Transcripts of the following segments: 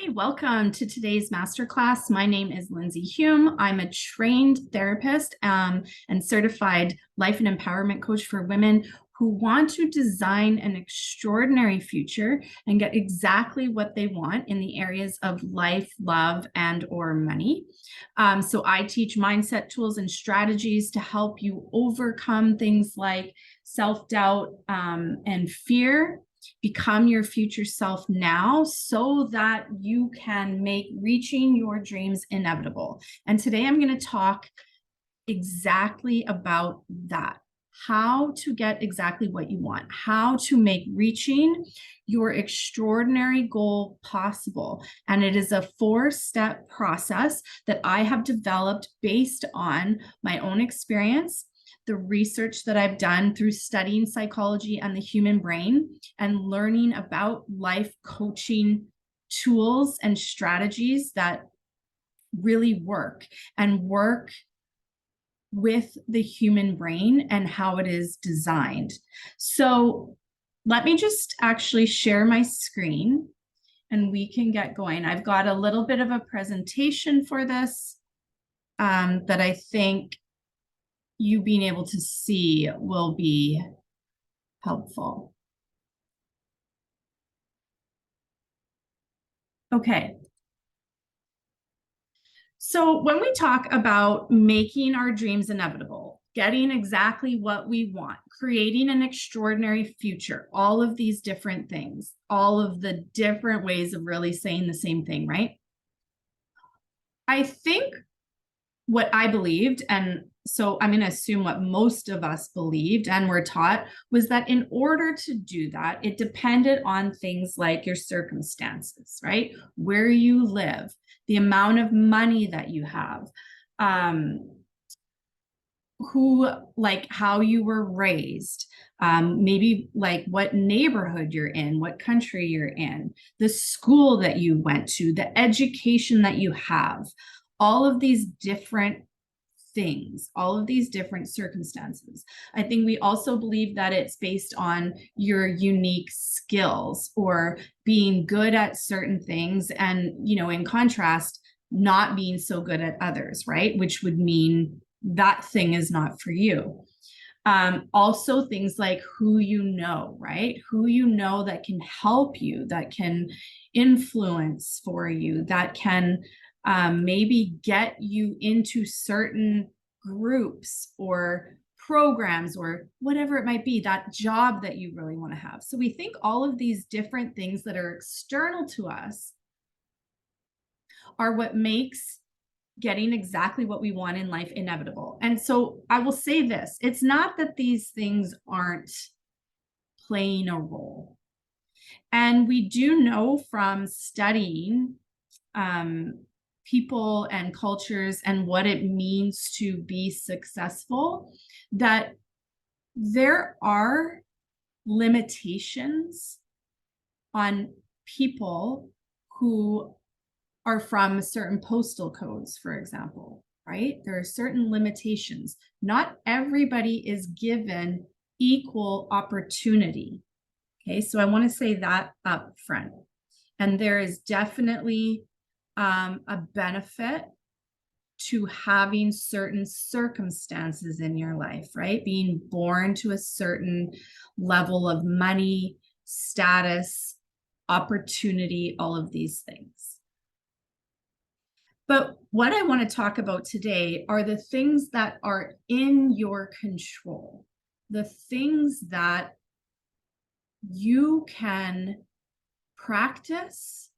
Hey, welcome to today's masterclass. My name is Lindsay Hume. I'm a trained therapist and certified life and empowerment coach for women who want to design an extraordinary future and get exactly what they want in the areas of life, love, and or money. So I teach mindset tools and strategies to help you overcome things like self-doubt and fear. Become your future self now so that you can make reaching your dreams inevitable. And today I'm going to talk exactly about that. How to get exactly what you want, how to make reaching your extraordinary goal possible. And it is a 4-step process that I have developed based on my own experience, the research that I've done through studying psychology and the human brain, and learning about life coaching tools and strategies that really work with the human brain and how it is designed. So let me just actually share my screen and we can get going. I've got a little bit of a presentation for this that I think you being able to see will be helpful. Okay. So when we talk about making our dreams inevitable, getting exactly what we want, creating an extraordinary future, all of these different things, all of the different ways of really saying the same thing, right? I think what I believed, and so I'm going to assume what most of us believed and were taught, was that in order to do that, it depended on things like your circumstances, right? Where you live, the amount of money that you have, how you were raised, maybe like what neighborhood you're in, what country you're in, the school that you went to, the education that you have, all of these different things, all of these different circumstances. I think we also believe that it's based on your unique skills or being good at certain things and, in contrast, not being so good at others, right? Which would mean that thing is not for you. Also things like who you know, right? Who you know that can help you, that can influence for you, that can maybe get you into certain groups or programs or whatever it might be, that job that you really want to have. So we think all of these different things that are external to us are what makes getting exactly what we want in life inevitable. And so I will say this, it's not that these things aren't playing a role. And we do know from studying people and cultures and what it means to be successful, that there are limitations on people who are from certain postal codes, for example, right? There are certain limitations. Not everybody is given equal opportunity. Okay, so I want to say that up front. And there is definitely a benefit to having certain circumstances in your life, right? Being born to a certain level of money, status, opportunity, all of these things. But what I want to talk about today are the things that are in your control, the things that you can practice,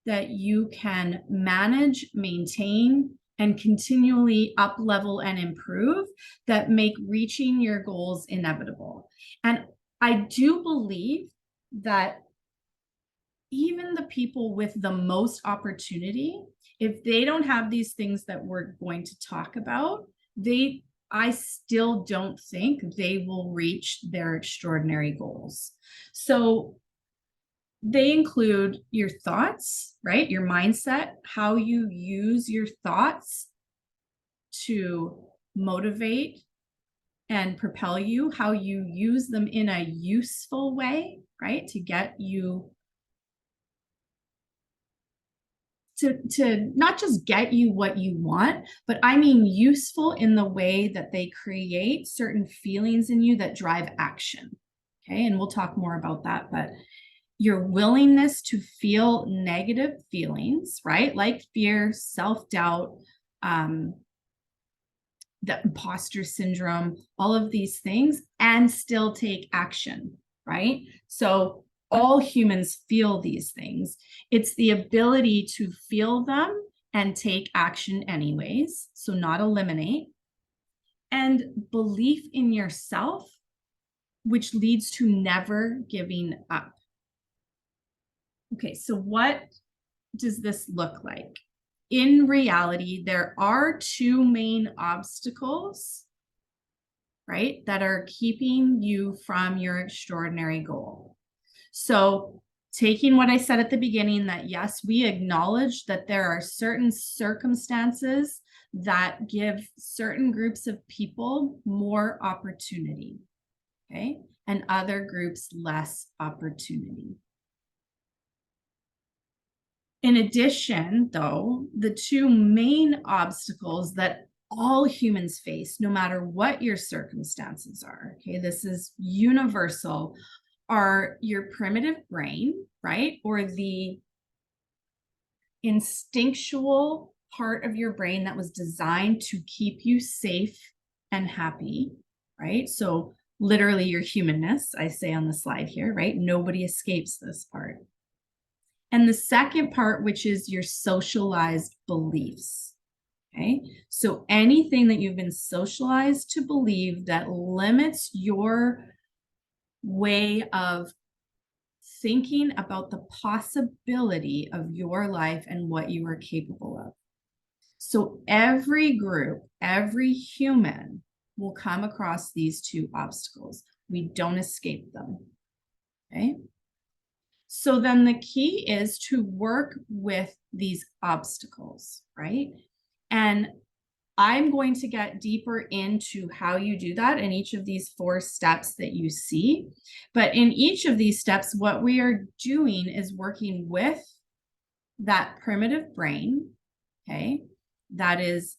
that you can manage, maintain, and continually up level and improve, that make reaching your goals inevitable. And I do believe that even the people with the most opportunity, if they don't have these things that we're going to talk about, I still don't think they will reach their extraordinary goals. So they include your thoughts, right? Your mindset, how you use your thoughts to motivate and propel you, how you use them in a useful way, right? To get you to not just get you what you want, but I mean useful in the way that they create certain feelings in you that drive action. Okay, and we'll talk more about that, but your willingness to feel negative feelings, right? Like fear, self-doubt, the imposter syndrome, all of these things, and still take action, right? So all humans feel these things. It's the ability to feel them and take action anyways, so not eliminate, and belief in yourself, which leads to never giving up. Okay, so what does this look like? In reality, there are two main obstacles, right, that are keeping you from your extraordinary goal. So taking what I said at the beginning, that yes, we acknowledge that there are certain circumstances that give certain groups of people more opportunity, okay, and other groups less opportunity. In addition, though, the two main obstacles that all humans face, no matter what your circumstances are, okay, this is universal, are your primitive brain, right? Or the instinctual part of your brain that was designed to keep you safe and happy, right? So literally your humanness, I say on the slide here, right? Nobody escapes this part. And the second part, which is your socialized beliefs. Okay, so anything that you've been socialized to believe that limits your way of thinking about the possibility of your life and what you are capable of. So every group, every human will come across these two obstacles. We don't escape them. Okay. So then the key is to work with these obstacles, right? And I'm going to get deeper into how you do that in each of these 4 steps that you see. But in each of these steps, what we are doing is working with that primitive brain, okay, that is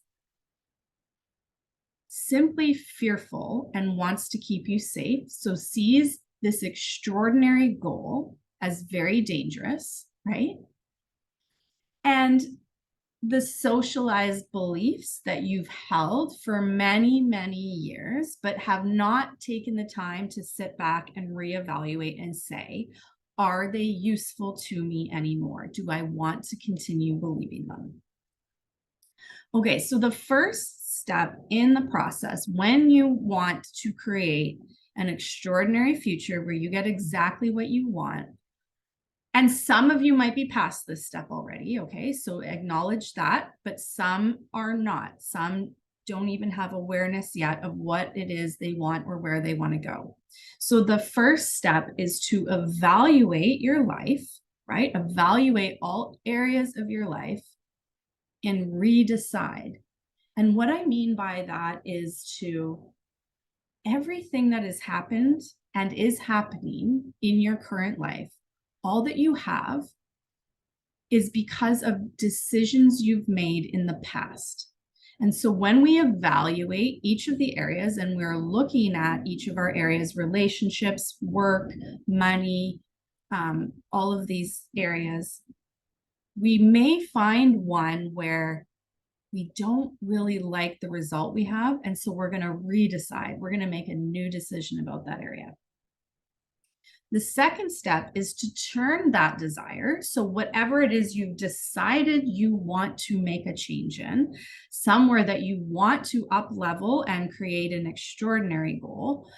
simply fearful and wants to keep you safe. So sees this extraordinary goal as very dangerous, right? And the socialized beliefs that you've held for many, many years, but have not taken the time to sit back and reevaluate and say, are they useful to me anymore? Do I want to continue believing them? Okay, so the first step in the process, when you want to create an extraordinary future where you get exactly what you want, and some of you might be past this step already, okay? So acknowledge that, but some are not. Some don't even have awareness yet of what it is they want or where they want to go. So the first step is to evaluate your life, right? Evaluate all areas of your life and redecide. And what I mean by that is to everything that has happened and is happening in your current life, all that you have is because of decisions you've made in the past. And so when we evaluate each of the areas and we're looking at each of our areas, relationships, work, money, all of these areas, we may find one where we don't really like the result we have. And so we're going to redecide. We're going to make a new decision about that area. The second step is to turn that desire. So whatever it is you've decided you want to make a change in, somewhere that you want to up level and create an extraordinary goal,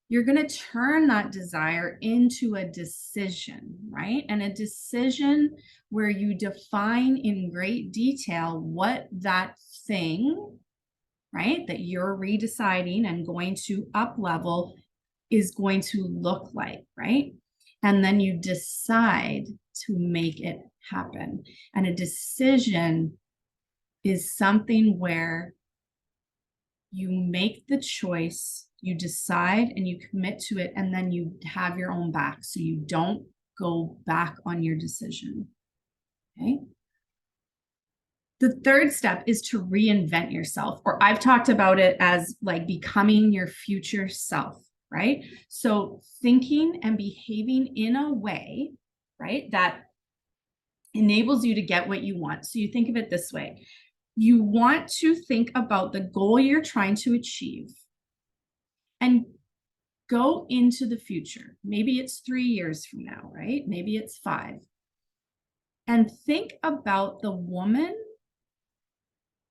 you're going to turn that desire into a decision, right? And a decision where you define in great detail what that thing, right, that you're redeciding and going to up level is going to look like, right? And then you decide to make it happen. And a decision is something where you make the choice, you decide and you commit to it, and then you have your own back. So you don't go back on your decision. Okay. The third step is to reinvent yourself, or I've talked about it as like becoming your future self, right? So thinking and behaving in a way, right, that enables you to get what you want. So you think of it this way. You want to think about the goal you're trying to achieve and go into the future. Maybe it's 3 years from now, right? Maybe it's 5. And think about the woman,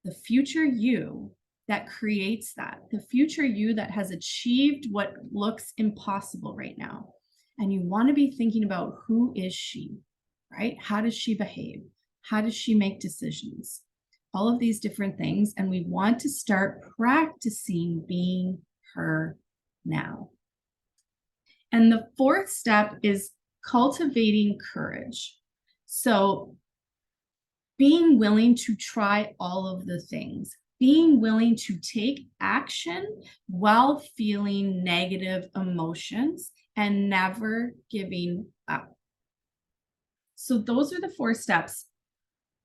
the future you that creates that, the future you that has achieved what looks impossible right now. And you want to be thinking about, who is she, right? How does she behave? How does she make decisions? All of these different things. And we want to start practicing being her now. And the fourth step is cultivating courage. So being willing to try all of the things, being willing to take action while feeling negative emotions and never giving up. So those are the 4 steps.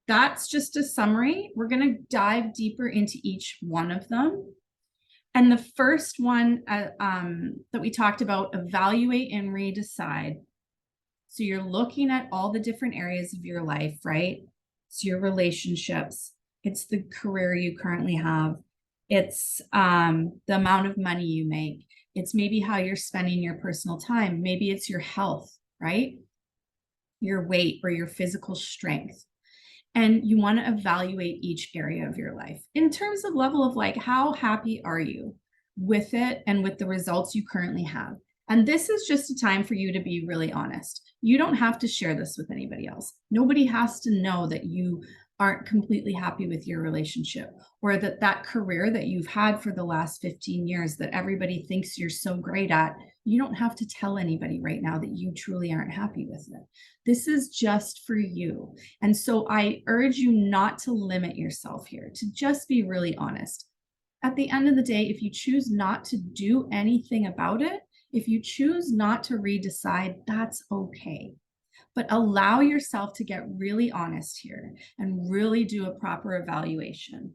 That's just a summary. We're going to dive deeper into each one of them. And the first one that we talked about, evaluate and redecide. So you're looking at all the different areas of your life, right? It's your relationships. It's the career you currently have. It's the amount of money you make. It's maybe how you're spending your personal time. Maybe it's your health, right? Your weight or your physical strength. And you want to evaluate each area of your life in terms of level of like, how happy are you with it and with the results you currently have? And this is just a time for you to be really honest. You don't have to share this with anybody else. Nobody has to know that you aren't completely happy with your relationship, or that that career that you've had for the last 15 years that everybody thinks you're so great at. You don't have to tell anybody right now that you truly aren't happy with it. This is just for you. And so I urge you not to limit yourself here, to just be really honest. At the end of the day, if you choose not to do anything about it, if you choose not to redecide, that's okay. But allow yourself to get really honest here and really do a proper evaluation.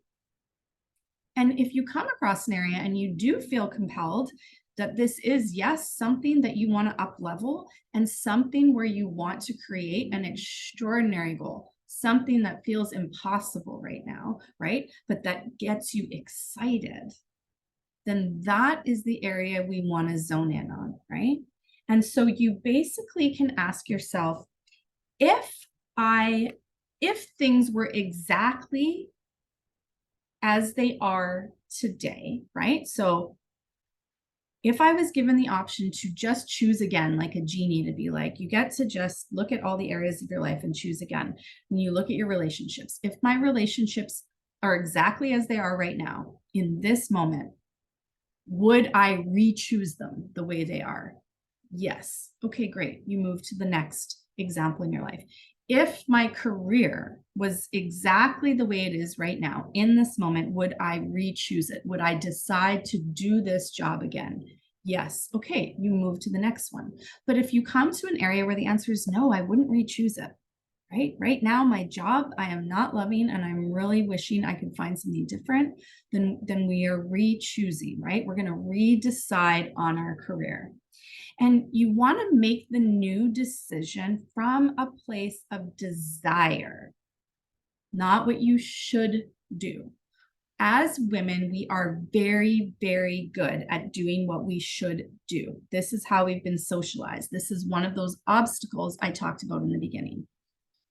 And if you come across an area and you do feel compelled that this is, yes, something that you want to up level and something where you want to create an extraordinary goal, something that feels impossible right now, right? But that gets you excited, then that is the area we want to zone in on, right? And so you basically can ask yourself, if things were exactly as they are today, right? So if I was given the option to just choose again, like a genie, to be like, you get to just look at all the areas of your life and choose again. And you look at your relationships. If my relationships are exactly as they are right now, in this moment, would I re-choose them the way they are? Yes. Okay, great. You move to the next example in your life. If my career was exactly the way it is right now, in this moment, would I re-choose it? Would I decide to do this job again? Yes. Okay, you move to the next one. But if you come to an area where the answer is no, I wouldn't re-choose it. Right now, my job, I am not loving, and I'm really wishing I could find something different. Then we are re-choosing, right? We're going to re-decide on our career. And you want to make the new decision from a place of desire, not what you should do. As women, we are very, very good at doing what we should do. This is how we've been socialized. This is one of those obstacles I talked about in the beginning.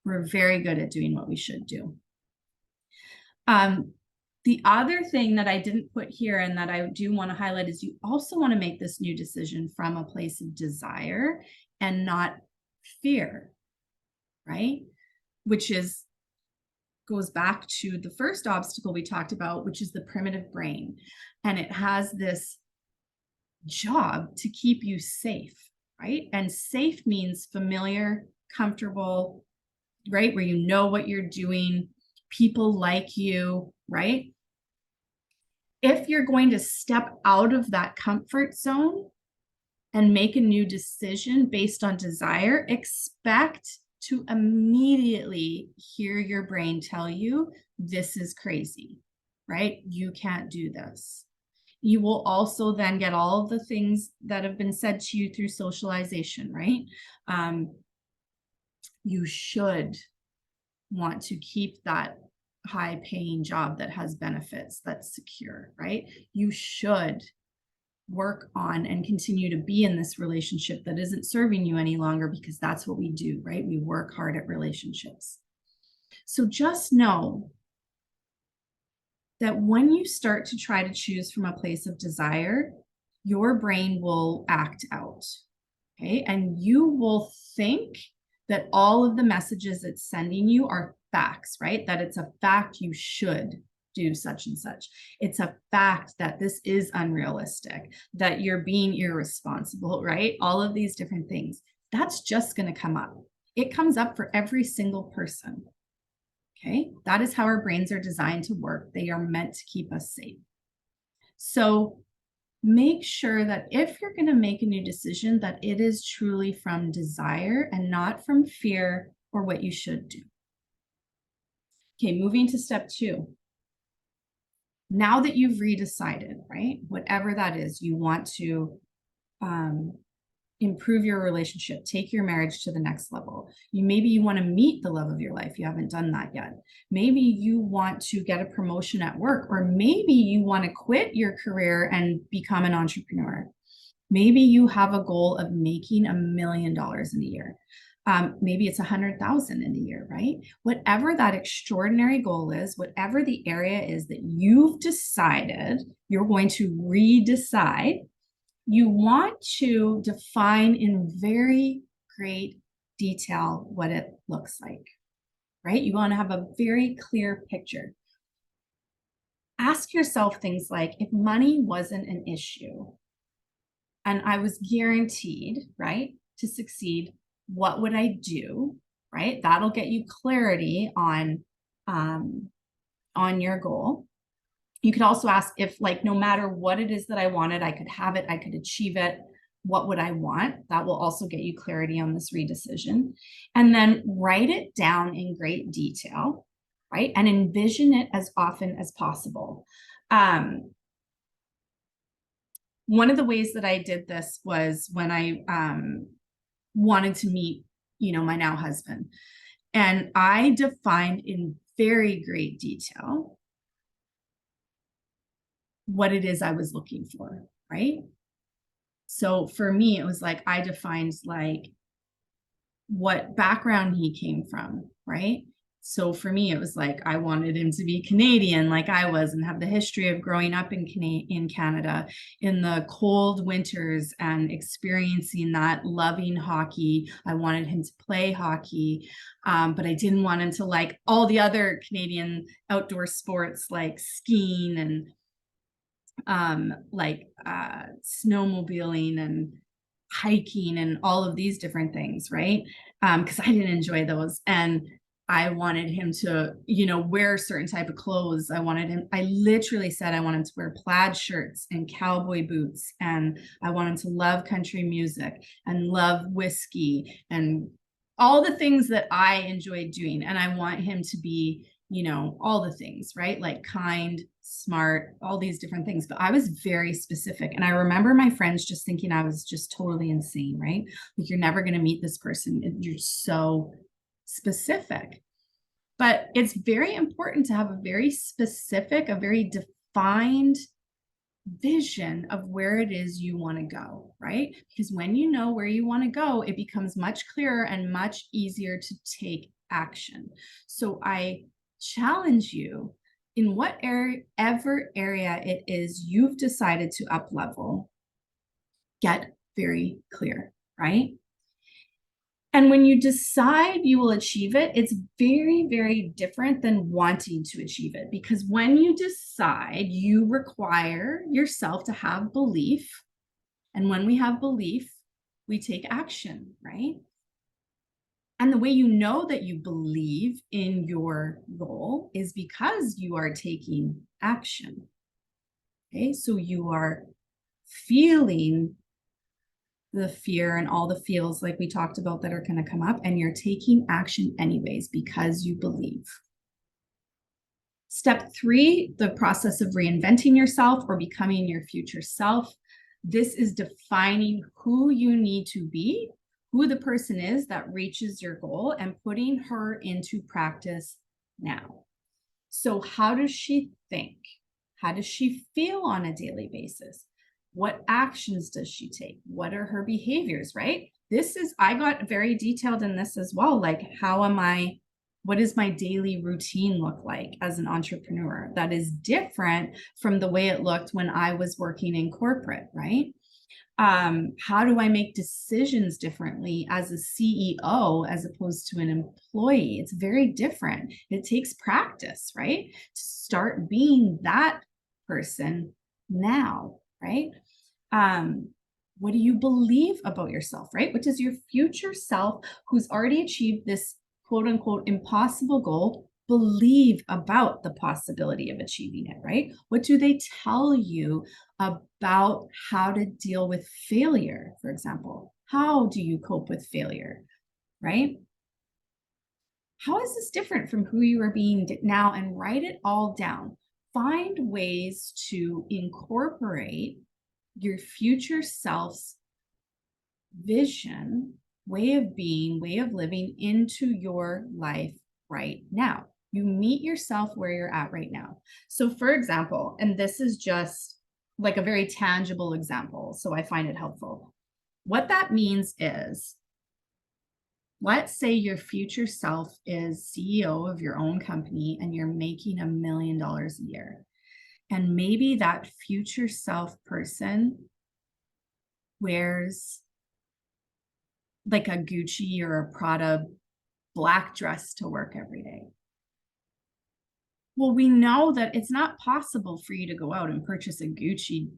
We're very good at doing what we should do. The other thing that I didn't put here and that I do want to highlight is you also want to make this new decision from a place of desire and not fear, right? Which goes back to the first obstacle we talked about, which is the primitive brain. And it has this job to keep you safe, right? And safe means familiar, comfortable, right? Where you know what you're doing, people like you, right? If you're going to step out of that comfort zone and make a new decision based on desire, expect to immediately hear your brain tell you, this is crazy, right? You can't do this. You will also then get all of the things that have been said to you through socialization, right? You should want to keep that high paying job that has benefits, that's secure, right? You should work on and continue to be in this relationship that isn't serving you any longer, because that's what we do, right? We work hard at relationships. So just know that when you start to try to choose from a place of desire, your brain will act out, okay? And you will think that all of the messages it's sending you are facts, right? That it's a fact you should do such and such. It's a fact that this is unrealistic, that you're being irresponsible, right? All of these different things. That's just going to come up. It comes up for every single person. Okay, that is how our brains are designed to work. They are meant to keep us safe. So make sure that if you're going to make a new decision, that it is truly from desire and not from fear or what you should do. Okay, moving to step 2. Now that you've redecided, right, whatever that is, you want to improve your relationship, take your marriage to the next level. Maybe you want to meet the love of your life. You haven't done that yet. Maybe you want to get a promotion at work, or maybe you want to quit your career and become an entrepreneur. Maybe you have a goal of making $1 million in a year. Maybe it's 100,000 in a year, right? Whatever that extraordinary goal is, whatever the area is that you've decided you're going to redecide, you want to define in very great detail what it looks like, right? You want to have a very clear picture. Ask yourself things like, if money wasn't an issue and I was guaranteed, right, to succeed, what would I do, right? That'll get you clarity on your goal. You could also ask if, like, no matter what it is that I wanted, I could have it, I could achieve it. What would I want? That will also get you clarity on this redecision. And then write it down in great detail, right? And envision it as often as possible. One of the ways that I did this was when I wanted to meet, my now husband. And I defined in very great detail what it is I was looking for, right? So for me, it was like, I defined like what background he came from, right? So for me, it was like, I wanted him to be Canadian like I was and have the history of growing up in Canada in the cold winters and experiencing that, loving hockey. I wanted him to play hockey, but I didn't want him to like all the other Canadian outdoor sports like skiing and snowmobiling and hiking and all of these different things, right? Because I didn't enjoy those. And I wanted him to, wear certain type of clothes. I literally said I wanted him to wear plaid shirts and cowboy boots. And I want him to love country music and love whiskey and all the things that I enjoyed doing. And I want him to be, all the things, right? Like kind, smart, all these different things. But I was very specific. And I remember my friends just thinking I was just totally insane, right? Like, you're never going to meet this person. You're so specific. But it's very important to have a very specific, a very defined vision of where it is you want to go, right? Because when you know where you want to go, it becomes much clearer and much easier to take action. So I challenge you, in whatever area it is you've decided to up level, get very clear, right? And when you decide you will achieve it, it's very, very different than wanting to achieve it. Because when you decide, you require yourself to have belief. And when we have belief, we take action, right? And the way you know that you believe in your goal is because you are taking action. Okay, so you are feeling the fear and all the feels like we talked about that are going to come up, and you're taking action anyways because you believe. Step 3, the process of reinventing yourself or becoming your future self. This is defining who you need to be, who the person is that reaches your goal, and putting her into practice now. So how does she think? How does she feel on a daily basis? What actions does she take? What are her behaviors, right? I got very detailed in this as well. Like, what does my daily routine look like as an entrepreneur? That is different from the way it looked when I was working in corporate, right? How do I make decisions differently as a CEO as opposed to an employee? It's very different. It takes practice, right? To start being that person now, right? What do you believe about yourself, right? What does your future self, who's already achieved this quote unquote impossible goal, believe about the possibility of achieving it, right? What do they tell you about how to deal with failure, for example? How do you cope with failure, right? How is this different from who you are being now? And write it all down. Find ways to incorporate your future self's vision, way of being, way of living into your life right now. You meet yourself where you're at right now. So, for example, and this is just like a very tangible example, so I find it helpful. What that means is, let's say your future self is CEO of your own company and you're making $1 million a year. And maybe that future self person wears like a Gucci or a Prada black dress to work every day. Well, we know that it's not possible for you to go out and purchase a Gucci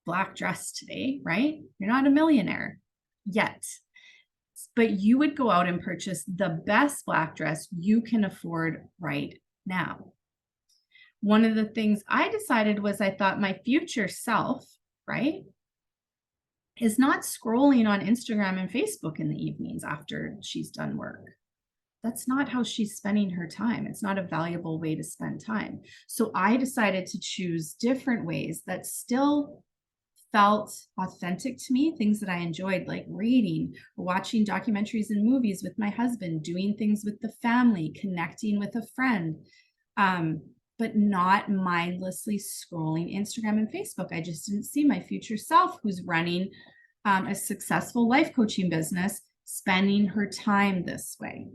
black dress today, right? You're not a millionaire yet. But you would go out and purchase the best black dress you can afford right now. One of the things I decided was, I thought my future self, right, is not scrolling on Instagram and Facebook in the evenings after she's done work. That's not how she's spending her time. It's not a valuable way to spend time. So I decided to choose different ways that still felt authentic to me, things that I enjoyed, like reading, watching documentaries and movies with my husband, doing things with the family, connecting with a friend, but not mindlessly scrolling Instagram and Facebook. I just didn't see my future self, who's running a successful life coaching business, spending her time this way.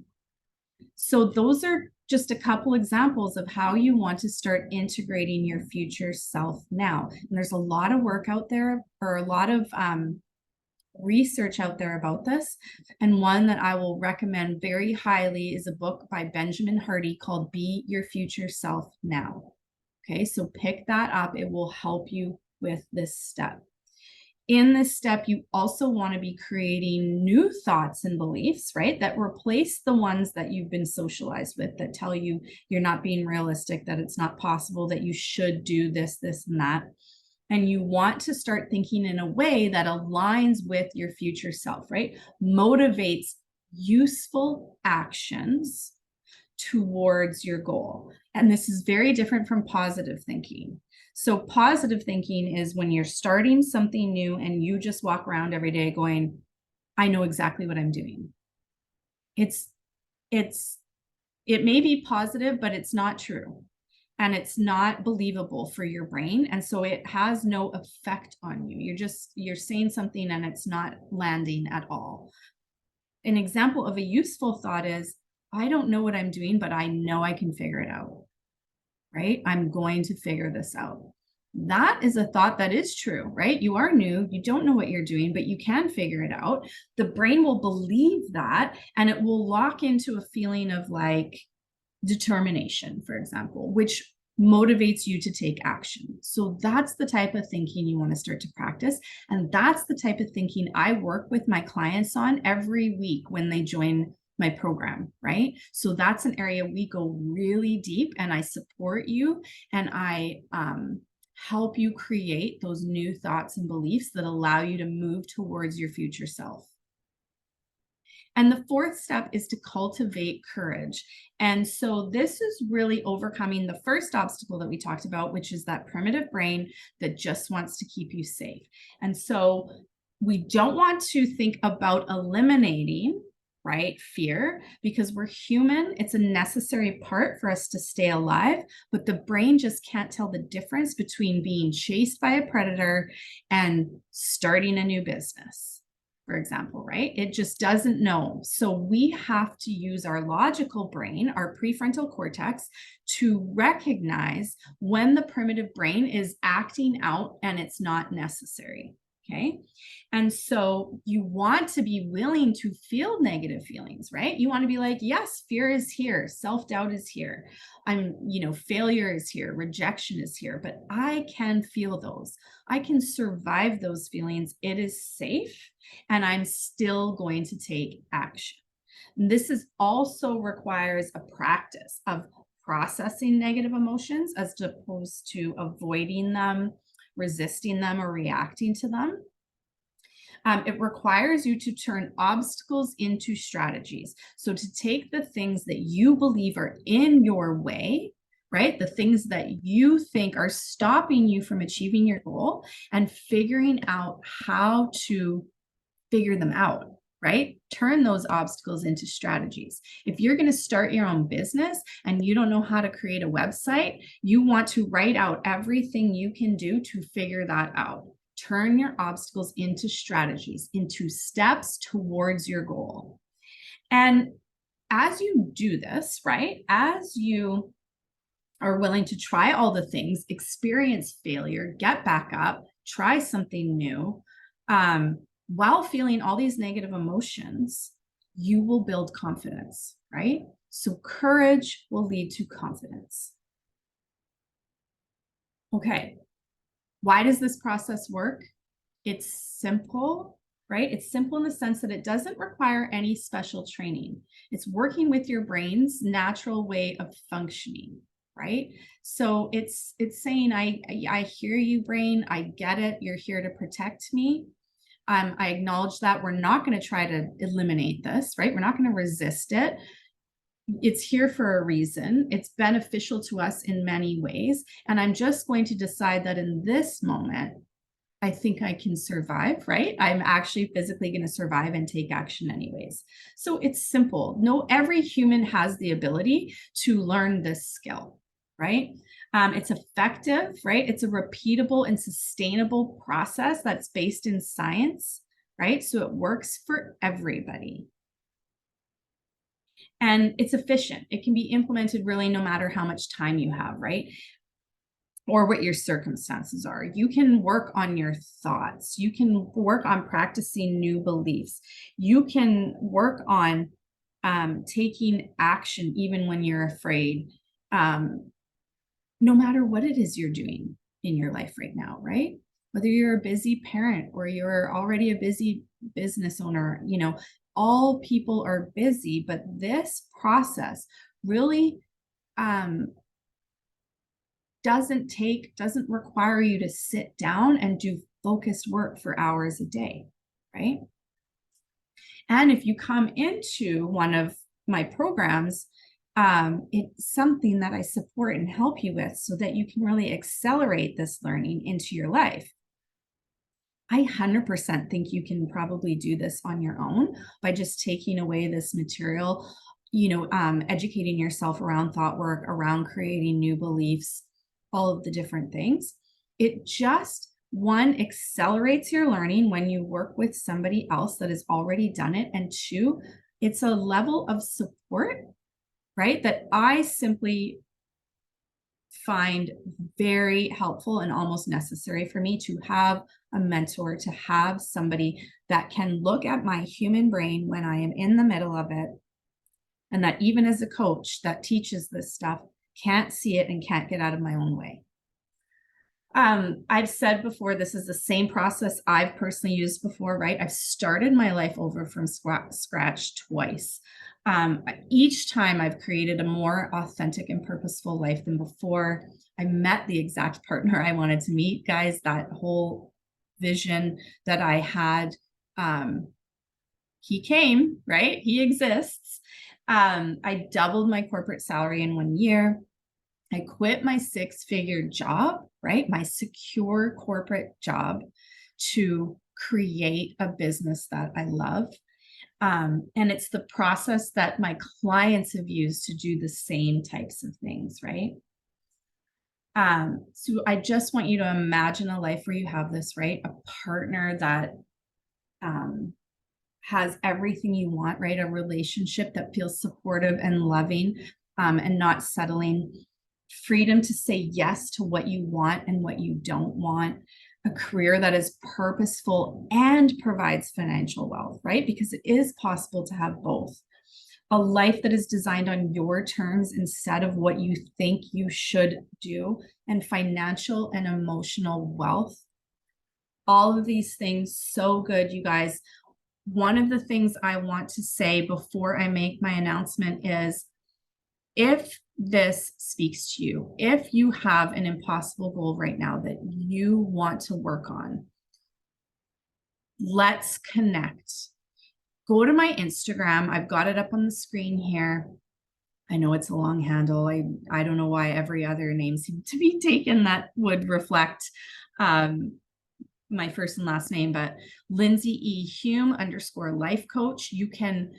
So those are just a couple examples of how you want to start integrating your future self now. And there's a lot of work out there, or a lot of research out there about this. And one that I will recommend very highly is a book by Benjamin Hardy called Be Your Future Self Now. Okay, so pick that up. It will help you with this step. In this step, you also want to be creating new thoughts and beliefs, right? That replace the ones that you've been socialized with, that tell you you're not being realistic, that it's not possible, that you should do this, this, and that. And you want to start thinking in a way that aligns with your future self, right? Motivates useful actions towards your goal. And this is very different from positive thinking. So positive thinking is when you're starting something new and you just walk around every day going, I know exactly what I'm doing. It may be positive, but it's not true. And it's not believable for your brain. And so it has no effect on you. You're saying something and it's not landing at all. An example of a useful thought is, I don't know what I'm doing, but I know I can figure it out, right? I'm going to figure this out. That is a thought that is true, right? You are new, you don't know what you're doing, but you can figure it out. The brain will believe that, and it will lock into a feeling of like determination, for example, which motivates you to take action. So that's the type of thinking you want to start to practice. And that's the type of thinking I work with my clients on every week when they join my program, right? So that's an area we go really deep, and I support you, and I help you create those new thoughts and beliefs that allow you to move towards your future self. And the fourth step is to cultivate courage. And so this is really overcoming the first obstacle that we talked about, which is that primitive brain that just wants to keep you safe. And so we don't want to think about eliminating, right, fear, because we're human. It's a necessary part for us to stay alive, but the brain just can't tell the difference between being chased by a predator and starting a new business, for example, right? It just doesn't know. So we have to use our logical brain, our prefrontal cortex, to recognize when the primitive brain is acting out and it's not necessary. Okay. And so you want to be willing to feel negative feelings, right? You want to be like, yes, fear is here. Self-doubt is here. Failure is here. Rejection is here, but I can feel those. I can survive those feelings. It is safe, and I'm still going to take action. This also requires a practice of processing negative emotions as opposed to avoiding them, resisting them, or reacting to them. It requires you to turn obstacles into strategies. So to take the things that you believe are in your way, right? The things that you think are stopping you from achieving your goal, and figuring out how to figure them out, right? Turn those obstacles into strategies. If you're going to start your own business and you don't know how to create a website, you want to write out everything you can do to figure that out. Turn your obstacles into strategies, into steps towards your goal. And as you do this, right, as you are willing to try all the things, experience failure, get back up, try something new, while feeling all these negative emotions, you will build confidence, right? So courage will lead to confidence. Okay. Why does this process work? It's simple, right? It's simple in the sense that it doesn't require any special training. It's working with your brain's natural way of functioning, right? So it's saying, I hear you, brain. I get it. You're here to protect me. I acknowledge that we're not going to try to eliminate this, right? We're not going to resist it. It's here for a reason. It's beneficial to us in many ways. And I'm just going to decide that in this moment, I think I can survive, right? I'm actually physically going to survive and take action anyways. So it's simple. No, every human has the ability to learn this skill, right? It's effective, right? It's a repeatable and sustainable process that's based in science, right? So it works for everybody. And it's efficient. It can be implemented really no matter how much time you have, right? Or what your circumstances are. You can work on your thoughts. You can work on practicing new beliefs. You can work on taking action even when you're afraid, no matter what it is you're doing in your life right now, right? Whether you're a busy parent or you're already a busy business owner, all people are busy, but this process really doesn't require you to sit down and do focused work for hours a day, right? And if you come into one of my programs, it's something that I support and help you with so that you can really accelerate this learning into your life. I 100% think you can probably do this on your own by just taking away this material, educating yourself around thought work, around creating new beliefs, all of the different things. It just, one, accelerates your learning when you work with somebody else that has already done it. And two, it's a level of support, right, that I simply find very helpful and almost necessary for me to have a mentor, to have somebody that can look at my human brain when I am in the middle of it. And that even as a coach that teaches this stuff, can't see it and can't get out of my own way. I've said before, this is the same process I've personally used before, right? I've started my life over from scratch twice. Each time I've created a more authentic and purposeful life than before. I met the exact partner I wanted to meet, guys. That whole vision that I had, he came, right? He exists. I doubled my corporate salary in 1 year. I quit my 6-figure job, right? My secure corporate job to create a business that I love. And it's the process that my clients have used to do the same types of things, right? So I just want you to imagine a life where you have this, right? A partner that has everything you want, right? A relationship that feels supportive and loving, and not settling. Freedom to say yes to what you want and what you don't want. A career that is purposeful and provides financial wealth, right? Because it is possible to have both. A life that is designed on your terms instead of what you think you should do, and financial and emotional wealth. All of these things, so good, you guys. One of the things I want to say before I make my announcement is, if this speaks to you, if you have an impossible goal right now that you want to work on, let's connect. Go to my Instagram. I've got it up on the screen here. I know it's a long handle. I don't know why every other name seemed to be taken that would reflect my first and last name, but Lindsay E. Hume _life coach. You can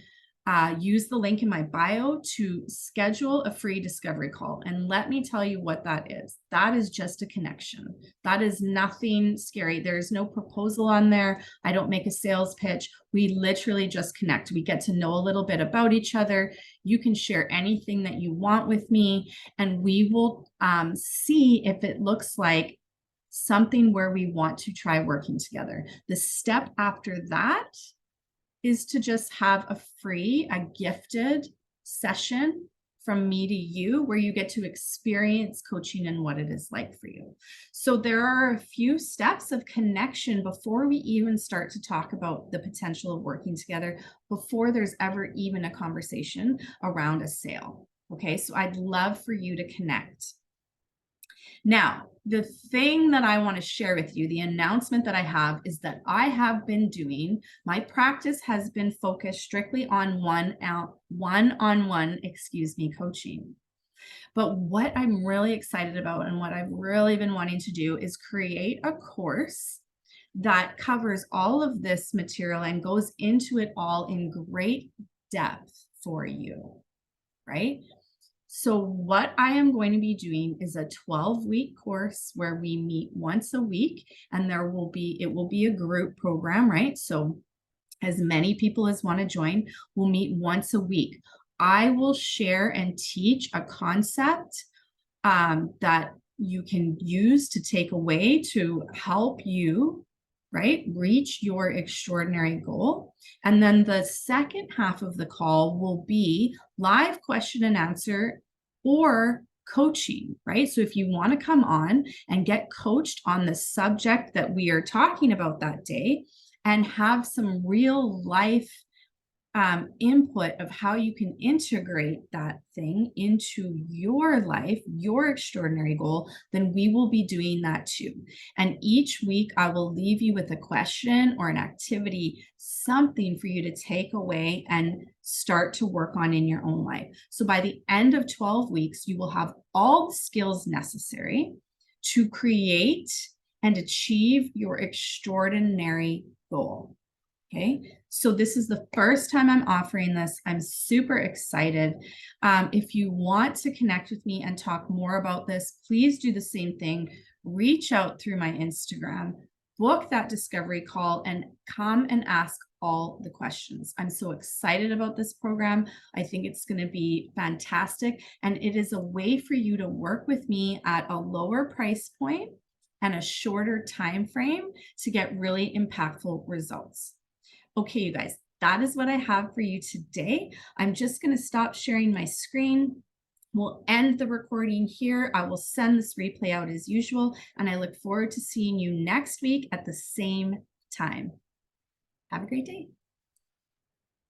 use the link in my bio to schedule a free discovery call. And let me tell you what that is. That is just a connection. That is nothing scary. There's no proposal on there. I don't make a sales pitch. We literally just connect. We get to know a little bit about each other. You can share anything that you want with me, and we will see if it looks like something where we want to try working together. The step after that is to just have a gifted session from me to you, where you get to experience coaching and what it is like for you. So there are a few steps of connection before we even start to talk about the potential of working together, before there's ever even a conversation around a sale. Okay, so I'd love for you to connect. Now, the thing that I want to share with you, the announcement that I have, is that I have been doing, my practice has been focused strictly on one-on-one, coaching. But what I'm really excited about and what I've really been wanting to do is create a course that covers all of this material and goes into it all in great depth for you, right? So what I am going to be doing is a 12-week course where we meet once a week, and it will be a group program, right? So as many people as want to join will meet once a week. I will share and teach a concept that you can use to take away to help you, right, reach your extraordinary goal. And then the second half of the call will be live question and answer or coaching, right? So if you want to come on and get coached on the subject that we are talking about that day and have some real life input of how you can integrate that thing into your life, your extraordinary goal, then we will be doing that too. And each week I will leave you with a question or an activity, something for you to take away and start to work on in your own life. So by the end of 12 weeks, you will have all the skills necessary to create and achieve your extraordinary goal. Okay, so this is the first time I'm offering this. I'm super excited. If you want to connect with me and talk more about this, please do the same thing. Reach out through my Instagram, book that discovery call, and come and ask all the questions. I'm so excited about this program. I think it's going to be fantastic. And it is a way for you to work with me at a lower price point and a shorter time frame to get really impactful results. Okay, you guys, that is what I have for you today. I'm just going to stop sharing my screen. We'll end the recording here. I will send this replay out as usual, and I look forward to seeing you next week at the same time. Have a great day.